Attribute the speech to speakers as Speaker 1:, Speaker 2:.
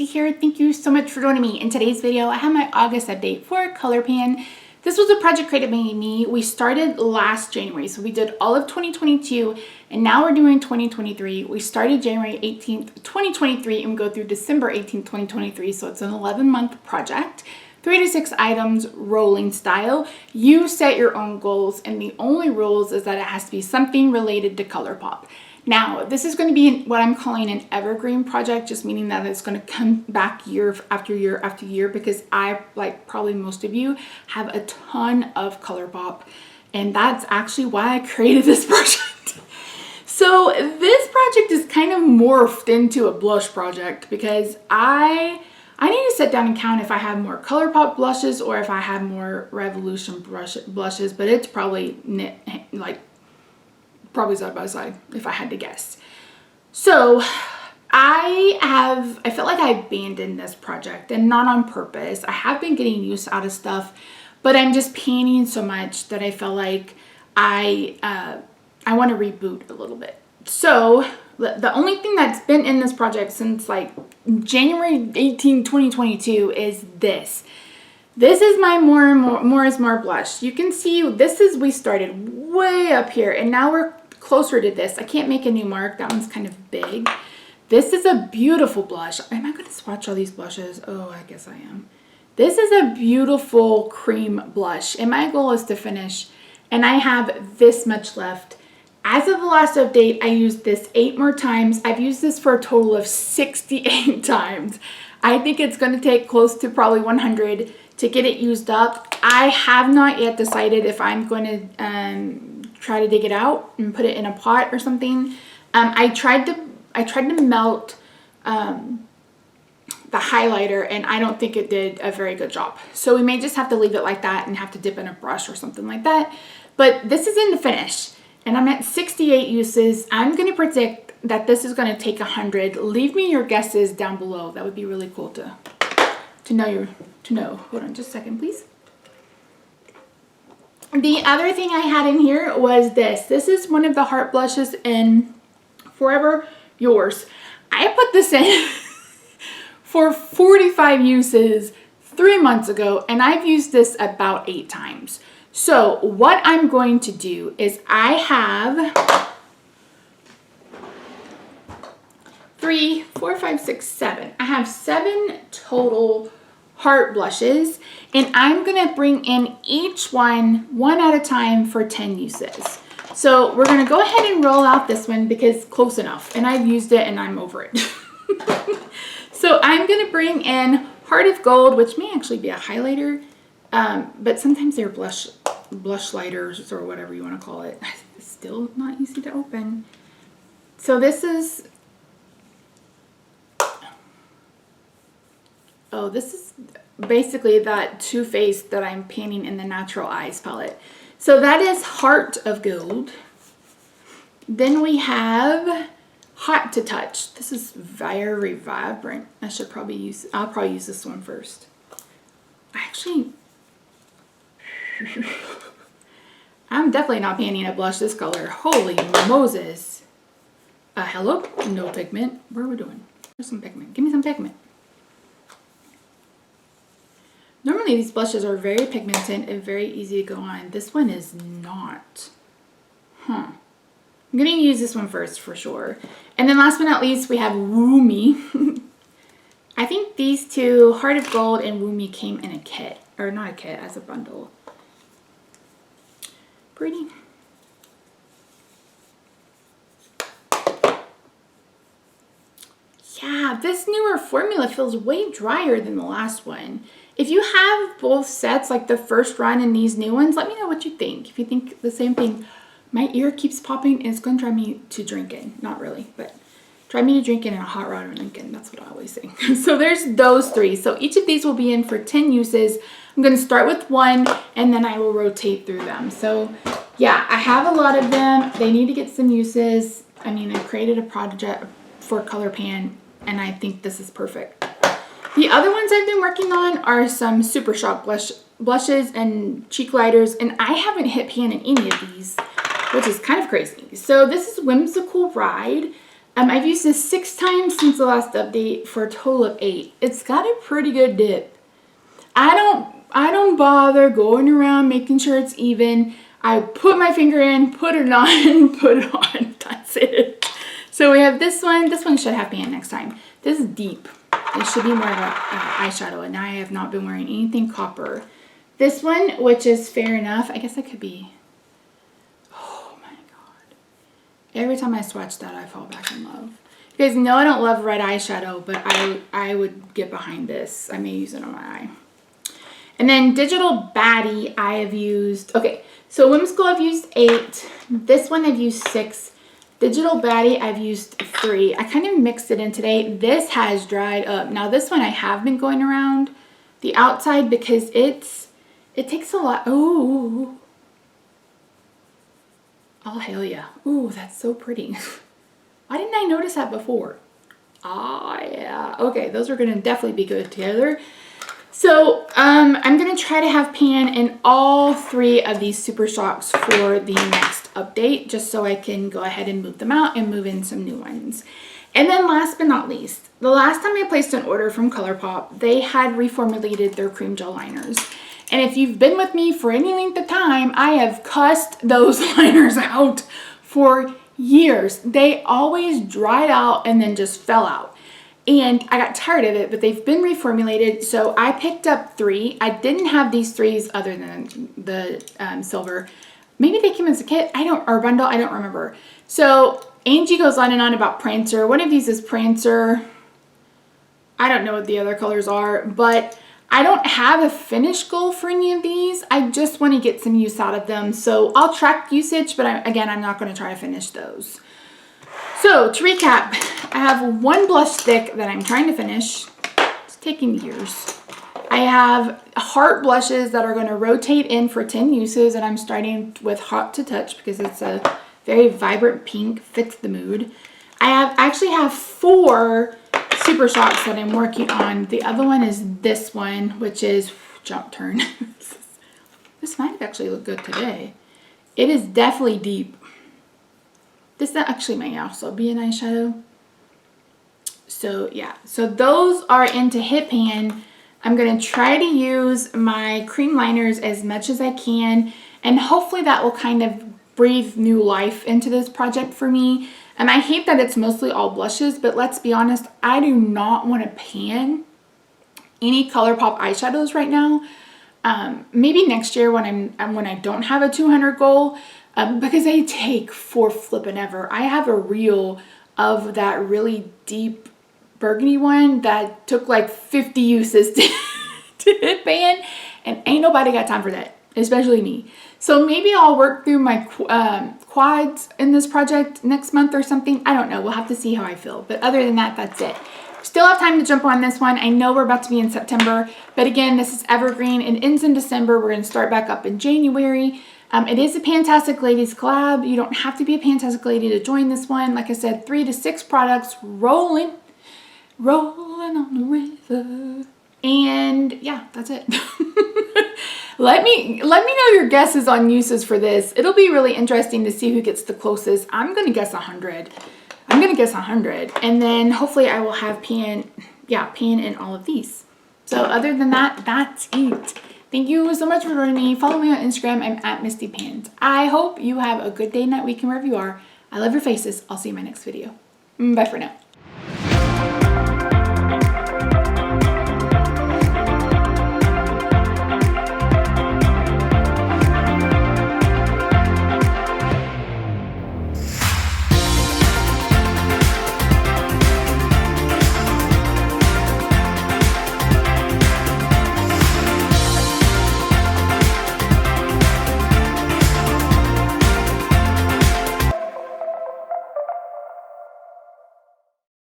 Speaker 1: Misty here. Thank you so much for joining me. In today's video, I have my August update for ColourPan. This was a project created by me. We started last January, so we did all of 2022, and now we're doing 2023. We started January 18th, 2023, and we go through December 18th, 2023, so it's an 11-month project. 3 to 6 items, rolling style. You set your own goals, and the only rules is that it has to be something related to Colourpop. Now, this is going to be what I'm calling an evergreen project, just meaning that it's going to come back year after year after year, because I, like probably most of you, have a ton of Colourpop, and that's actually why I created this project. So this project is kind of morphed into a blush project because I need to sit down and count if I have more Colourpop blushes or if I have more Revolution blushes, but it's probably probably side by side if I had to guess. So I felt like I abandoned this project, and not on purpose. I have been getting use out of stuff, but I'm just painting so much that I felt like I want to reboot a little bit. So the only thing that's been in this project since like January 18, 2022 is this. This is my more is more blush. You can see we started way up here and now we're closer to this. I can't make a new mark. That one's kind of big. This is a beautiful blush. Am I going to swatch all these blushes? Oh, I guess I am. This is a beautiful cream blush, and my goal is to finish, and I have this much left. As of the last update, I used this 8 more times. I've used this for a total of 68 times. I think it's going to take close to probably 100 to get it used up. I have not yet decided if I'm going to try to dig it out and put it in a pot or something. I tried to melt the highlighter, and I don't think it did a very good job. So we may just have to leave it like that and have to dip in a brush or something like that. But this is in the finish, and I'm at 68 uses. I'm going to predict that this is going to take 100. Leave me your guesses down below. That would be really cool to know. Hold on just a second, please. The other thing I had in here was this. This is one of the heart blushes in Forever Yours. I put this in for 45 uses 3 months ago, and I've used this about 8 times. So what I'm going to do is I have 3, 4, 5, 6, 7. I have 7 total heart blushes, and I'm gonna bring in each one at a time for 10 uses. So we're gonna go ahead and roll out this one because close enough, and I've used it and I'm over it. So I'm gonna bring in Heart of Gold, which may actually be a highlighter, but sometimes they're blush lighters or whatever you want to call it. It's still not easy to open. So this is basically that Too Faced that I'm painting in the Natural Eyes palette. So that is Heart of Gold. Then we have Hot to Touch. This is very vibrant. I'll probably use this one first. I'm definitely not painting a blush this color. Holy Moses. Hello? No pigment. What are we doing? Where's some pigment? Give me some pigment. Normally these blushes are very pigmented and very easy to go on. This one is not. I'm going to use this one first for sure. And then last but not least, we have Woo Me. I think these two, Heart of Gold and Woo Me, came in a kit. Or not a kit, as a bundle. Pretty. Yeah, this newer formula feels way drier than the last one. If you have both sets, like the first run and these new ones, let me know what you think. If you think the same thing. My ear keeps popping, and it's going to drive me to drinking. Not really, but drive me to drinking in a hot rod or Lincoln. That's what I always say. So there's those 3. So each of these will be in for 10 uses. I'm going to start with 1, and then I will rotate through them. So yeah, I have a lot of them. They need to get some uses. I mean, I created a project for ColourPan, and I think this is perfect. The other ones I've been working on are some Super Shock blushes and cheek lighters, and I haven't hit pan in any of these, which is kind of crazy. So this is Whimsical Ride. I've used this 6 times since the last update for a total of 8. It's got a pretty good dip. I don't bother going around making sure it's even. I put my finger in, put it on, put it on. That's it. So we have this one. This one should have pan next time. This is deep. It should be more of a eyeshadow, and I have not been wearing anything copper. This one, which is fair enough. I guess it could be. Oh my god. Every time I swatch that, I fall back in love. You guys know I don't love red eyeshadow, but I would get behind this. I may use it on my eye. And then Digital Baddie, I have used, okay, so Whimsical I've used 8. This one I've used 6. Digital Baddie I've used 3. I kind of mixed it in today. This has dried up. Now this one I have been going around the outside because it takes a lot. Ooh. Oh, hell yeah. Ooh, that's so pretty. Why didn't I notice that before? Ah, yeah. Okay, those are going to definitely be good together. So, I'm going to try to have pan in all 3 of these Super Shocks for the next update, just so I can go ahead and move them out and move in some new ones. And then last but not least, the last time I placed an order from ColourPop, they had reformulated their cream gel liners. And if you've been with me for any length of time, I have cussed those liners out for years. They always dried out and then just fell out. And I got tired of it, but they've been reformulated. So I picked up 3. I didn't have these 3s other than the silver. Maybe they came as a kit, or bundle, I don't remember. So Angie goes on and on about Prancer. One of these is Prancer. I don't know what the other colors are, but I don't have a finish goal for any of these. I just want to get some use out of them. So I'll track usage, but again, I'm not going to try to finish those. So to recap, I have 1 blush stick that I'm trying to finish. It's taking years. I have heart blushes that are going to rotate in for 10 uses, and I'm starting with Hot to Touch because it's a very vibrant pink, fits the mood. I actually have 4 Super Shocks that I'm working on. The other one is this one, which is Jump Turn. This might actually look good today. It is definitely deep. This actually may also be an eyeshadow. So yeah, so those are into Hit Pan. I'm going to try to use my cream liners as much as I can, and hopefully that will kind of breathe new life into this project for me. And I hate that it's mostly all blushes, but let's be honest, I do not want to pan any ColourPop eyeshadows right now. Maybe next year when I don't have a 200 goal, because they take for flippin' ever. I have a reel of that really deep burgundy one that took like 50 uses to hit pan, and ain't nobody got time for that, especially me. So maybe I'll work through my quads in this project next month or something. I don't know. We'll have to see how I feel. But other than that, that's it. Still have time to jump on this one. I know we're about to be in September, but again, this is evergreen. It ends in December. We're going to start back up in January. It is a Fantastic Ladies collab. You don't have to be a Fantastic Lady to join this one. Like I said, 3 to 6 products rolling on the river. And yeah, that's it. Let me know your guesses on uses for this. It'll be really interesting to see who gets the closest. I'm going to guess 100. I'm going to guess 100. And then hopefully I will have pan in all of these. So other than that, that's it. Thank you so much for joining me. Follow me on Instagram. I'm at Misty Pans. I hope you have a good day, night, week, and wherever you are. I love your faces. I'll see you in my next video. Bye for now.